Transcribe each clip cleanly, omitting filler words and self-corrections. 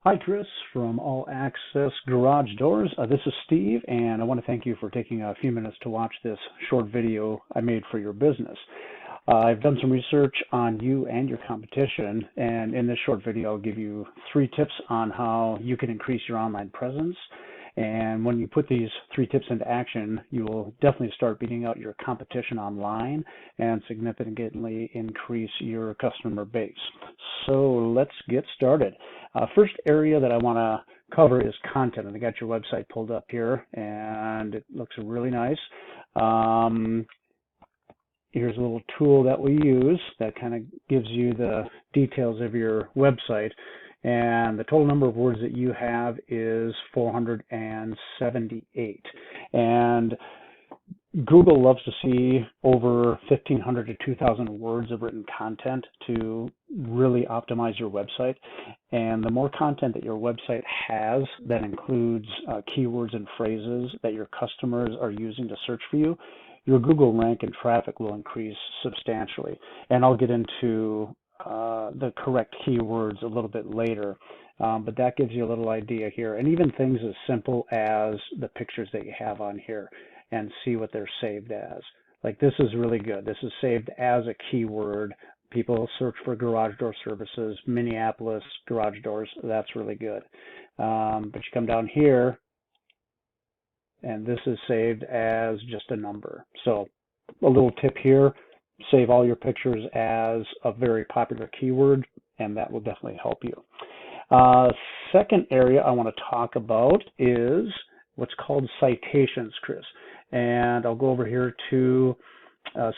Hi, Chris from All Access Garage Doors. This is Steve, and I want to thank you for taking a few minutes to watch this short video I made for your business. I've done some research on you and your competition, and in this short video, I'll give you 3 tips on how you can increase your online presence. And when you put these 3 tips into action, you will definitely start beating out your competition online and significantly increase your customer base. So let's get started. First area that I want to cover is content. And I got your website pulled up here, and it looks really nice. Here's a little tool that we use that kind of gives you the details of your website. And the total number of words that you have is 478. And Google loves to see over 1,500 to 2,000 words of written content to really optimize your website. And the more content that your website has that includes keywords and phrases that your customers are using to search for you, your Google rank and traffic will increase substantially. And I'll get into the correct keywords a little bit later, but that gives you a little idea here. And even things as simple as the pictures that you have on here, and see what they're saved as. Like, this is really good. This is saved as a keyword. People search for garage door services, Minneapolis garage doors. That's really good. But you come down here, and this is saved as just a number. So a little tip here, save all your pictures as a very popular keyword, and that will definitely help you. Second area I want to talk about is what's called citations, Chris. And I'll go over here to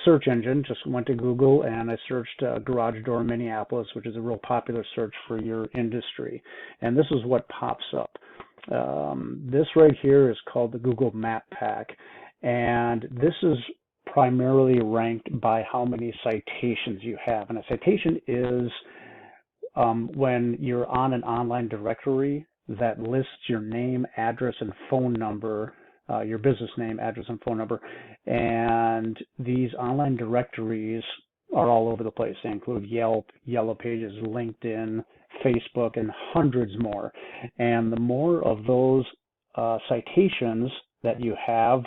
search engine, just went to Google, and I searched garage door Minneapolis, which is a real popular search for your industry. And this is what pops up. This right here is called the Google Map Pack, and this is primarily ranked by how many citations you have. And a citation is when you're on an online directory that lists your name, address, and phone number, your business name, address, and phone number. And these online directories are all over the place. They include Yelp, Yellow Pages, LinkedIn, Facebook, and hundreds more. And the more of those citations that you have,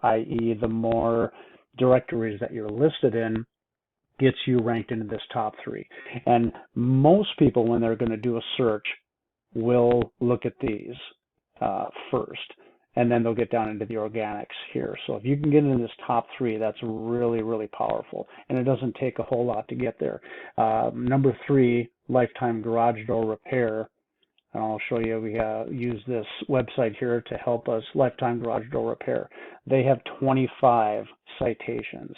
i.e. the more directories that you're listed in, gets you ranked into this top 3. And most people, when they're going to do a search, will look at these first, and then they'll get down into the organics here. So if you can get into this top 3, that's really, really powerful, and it doesn't take a whole lot to get there. Number 3, lifetime garage door repair. And I'll show you, we use this website here to help us, Lifetime Garage Door Repair. They have 25 citations.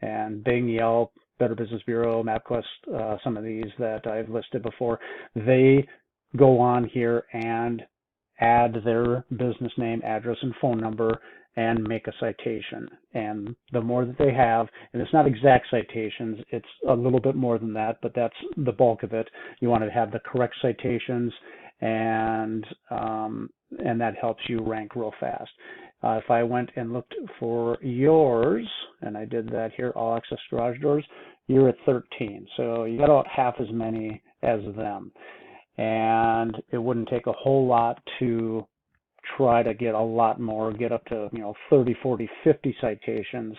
And Bing, Yelp, Better Business Bureau, MapQuest, some of these that I've listed before, they go on here and add their business name, address, and phone number and make a citation. And the more that they have, and it's not exact citations, it's a little bit more than that, but that's the bulk of it. You want to have the correct citations, and that helps you rank real fast. If I went and looked for yours, and I did that here, All Access Garage Doors, you're at 13. So you got about half as many as them. And it wouldn't take a whole lot to try to get a lot more, get up to 30, 40, 50 citations,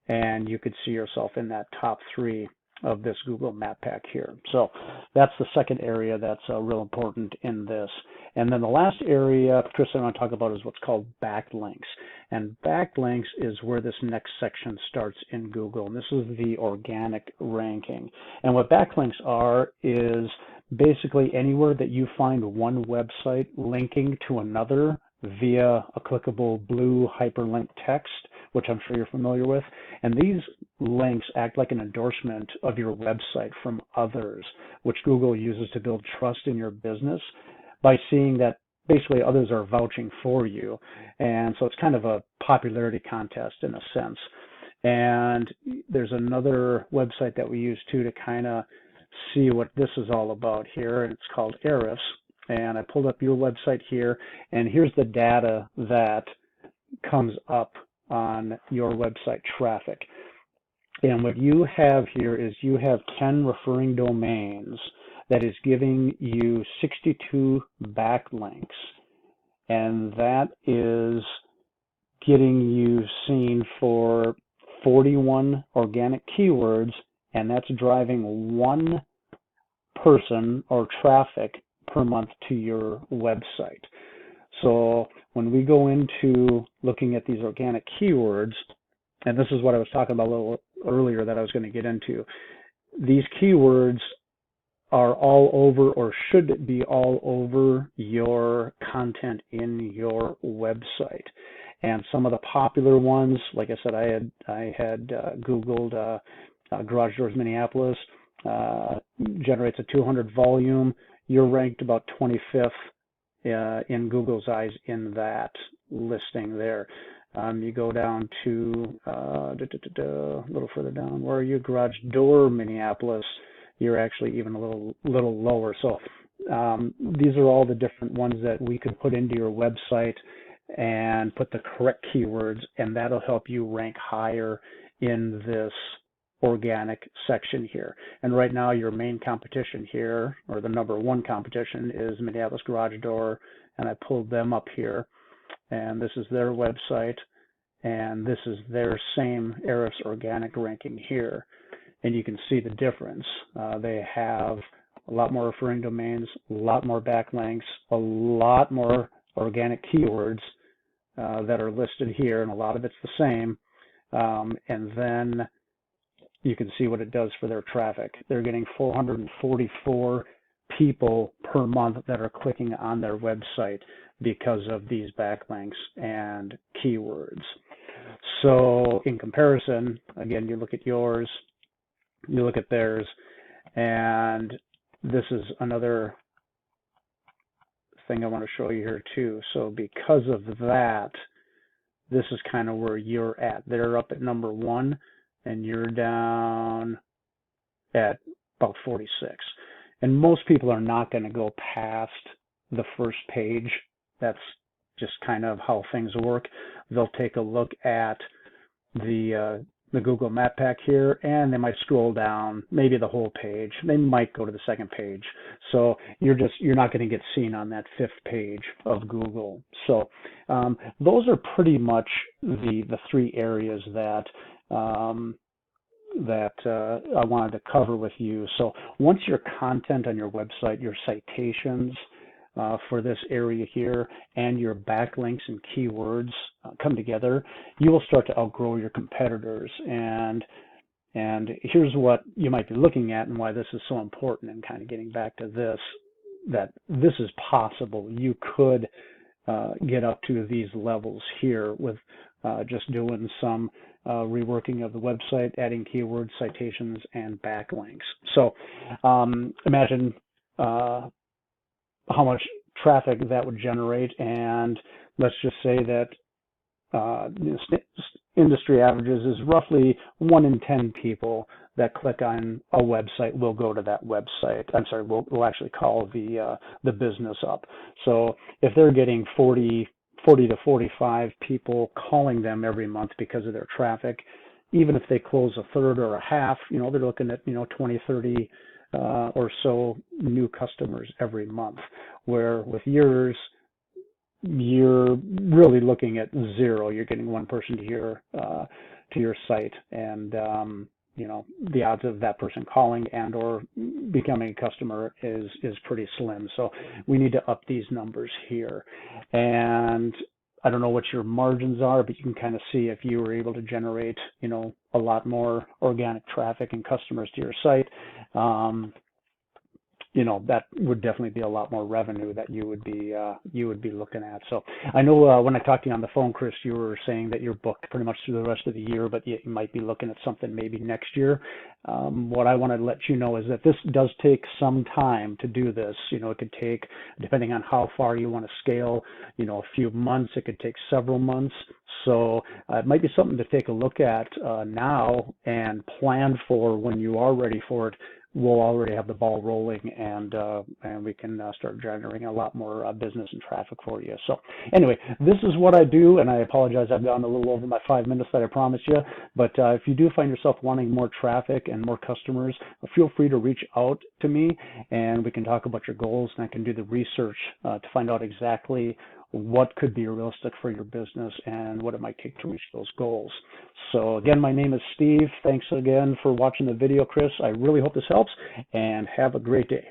and you could see yourself in that top 3 of this Google Map Pack here. So that's the second area that's real important in this. And then the last area, Chris, I want to talk about is what's called backlinks. And backlinks is where this next section starts in Google. And this is the organic ranking. And what backlinks are is basically anywhere that you find one website linking to another via a clickable blue hyperlink text, which I'm sure you're familiar with. And these links act like an endorsement of your website from others, which Google uses to build trust in your business by seeing that basically others are vouching for you. And so it's kind of a popularity contest in a sense. And there's another website that we use too to kind of see what this is all about here, and it's called Ahrefs. And I pulled up your website here, and here's the data that comes up on your website traffic. And what you have here is you have 10 referring domains that is giving you 62 backlinks, and that is getting you seen for 41 organic keywords, and that's driving one person or traffic per month to your website. So when we go into looking at these organic keywords, and this is what I was talking about a little earlier that I was going to get into, these keywords are all over, or should be all over, your content in your website. And some of the popular ones, like I said, I had Googled Garage Doors Minneapolis, generates a 200 volume. You're ranked about 25th in Google's eyes in that listing there. You go down to a little further down. Where are you? Garage Door Minneapolis. You're actually even a little lower. So these are all the different ones that we could put into your website and put the correct keywords, and that'll help you rank higher in this organic section here. And right now your main competition here, or the number one competition, is Minneapolis Garage Door, and I pulled them up here, and this is their website, and this is their same Ahrefs organic ranking here, and you can see the difference. They have a lot more referring domains, a lot more backlinks, a lot more organic keywords that are listed here, and a lot of it's the same. And then you can see what it does for their traffic. They're getting 444 people per month that are clicking on their website because of these backlinks and keywords. So in comparison, again, you look at yours, you look at theirs, and this is another thing I want to show you here too. So because of that, this is kind of where you're at. They're up at number 1, and you're down at about 46. And most people are not going to go past the first page. That's just kind of how things work. They'll take a look at the Google Map Pack here, and they might scroll down maybe the whole page. They might go to the second page. So you're not going to get seen on that 5th page of Google. So those are pretty much the 3 areas that I wanted to cover with you. So once your content on your website, your citations for this area here, and your backlinks and keywords come together, you will start to outgrow your competitors. And here's what you might be looking at and why this is so important, and kind of getting back to this, that this is possible. You could get up to these levels here with just doing some reworking of the website, adding keywords, citations, and backlinks. So imagine how much traffic that would generate, and let's just say that industry averages is roughly 1 in 10 people that click on a website will go to that website. I'm sorry, we'll actually call the business up. So if they're getting 40 to 45 people calling them every month because of their traffic, even if they close a third or a half, they're looking at 20, 30 or so new customers every month. Where with yours, you're really looking at 0. You're getting 1 person to your site, and the odds of that person calling and or becoming a customer is pretty slim. So we need to up these numbers here. And I don't know what your margins are, but you can kind of see if you were able to generate a lot more organic traffic and customers to your site, that would definitely be a lot more revenue that you would be looking at. So I know when I talked to you on the phone, Chris, you were saying that you're booked pretty much through the rest of the year, but you might be looking at something maybe next year. What I want to let you know is that this does take some time to do this. It could take, depending on how far you want to scale, a few months. It could take several months. So it might be something to take a look at now and plan for when you are ready for it, we'll already have the ball rolling, and we can start generating a lot more business and traffic for you. So anyway, this is what I do, and I apologize I've gone a little over my 5 minutes that I promised you, but if you do find yourself wanting more traffic and more customers, feel free to reach out to me, and we can talk about your goals, and I can do the research to find out exactly what could be realistic for your business and what it might take to reach those goals. So again, my name is Steve. Thanks again for watching the video, Chris. I really hope this helps, and have a great day.